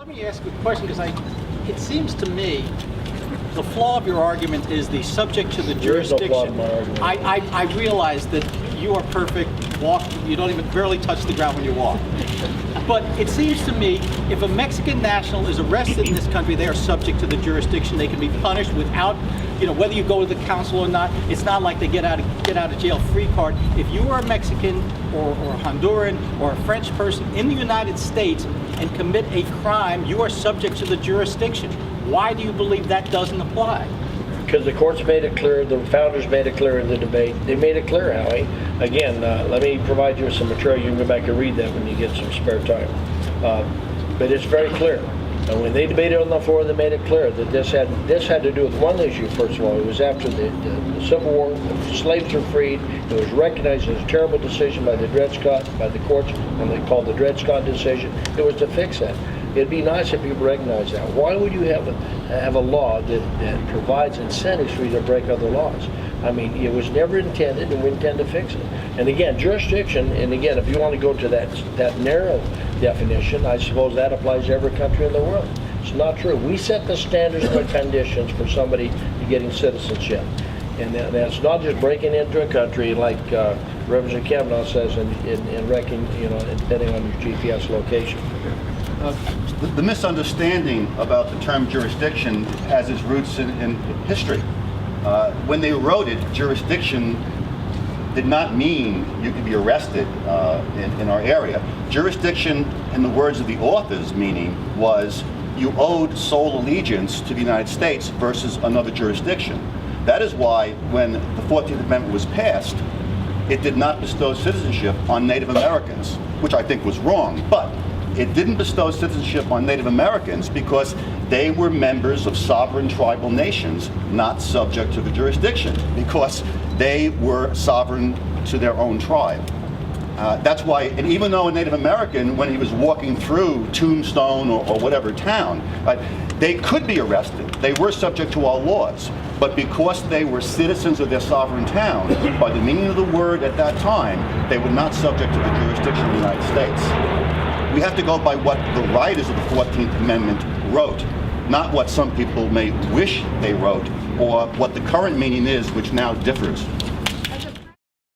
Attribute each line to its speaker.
Speaker 1: Let me ask you a question, because it seems to me the flaw of your argument is the subject to the jurisdiction.
Speaker 2: There is no flaw in my argument.
Speaker 1: I realize that you are perfect. You don't even barely touch the ground when you walk. But it seems to me, if a Mexican national is arrested in this country, they are subject to the jurisdiction. They can be punished without, whether you go to the council or not. It's not like they get out of jail free card. If you are a Mexican or a Honduran or a French person in the United States and commit a crime, you are subject to the jurisdiction. Why do you believe that doesn't apply?
Speaker 2: Because the courts made it clear, the founders made it clear in the debate. They made it clear, Howie. Again, let me provide you with some material. You can go back and read that when you get some spare time. But it's very clear. And when they debated on the floor, they made it clear that this had to do with one issue, first of all. It was after the Civil War, the slaves were freed. It was recognized as a terrible decision by the Dred Scott, by the courts, and they called the Dred Scott decision. It was to fix that. It'd be nice if people recognize that. Why would you have a law that provides incentives for you to break other laws? I mean, it was never intended, and we intend to fix it. And again, jurisdiction, and again, if you want to go to that narrow definition, I suppose that applies to every country in the world. It's not true. We set the standards and the conditions for somebody getting citizenship. And that's not just breaking into a country like Representative Kavanaugh says and wrecking, depending on your GPS location.
Speaker 3: The misunderstanding about the term jurisdiction has its roots in history. When they wrote it, jurisdiction did not mean you could be arrested in our area. Jurisdiction, in the words of the author's meaning, was you owed sole allegiance to the United States versus another jurisdiction. That is why when the 14th Amendment was passed, it did not bestow citizenship on Native Americans, which I think was wrong. But it didn't bestow citizenship on Native Americans because they were members of sovereign tribal nations, not subject to the jurisdiction, because they were sovereign to their own tribe. That's why, and even though a Native American, when he was walking through Tombstone or whatever town, right, they could be arrested. They were subject to our laws. But because they were citizens of their sovereign town, by the meaning of the word at that time, they were not subject to the jurisdiction of the United States. We have to go by what the writers of the 14th Amendment wrote, not what some people may wish they wrote, or what the current meaning is, which now differs.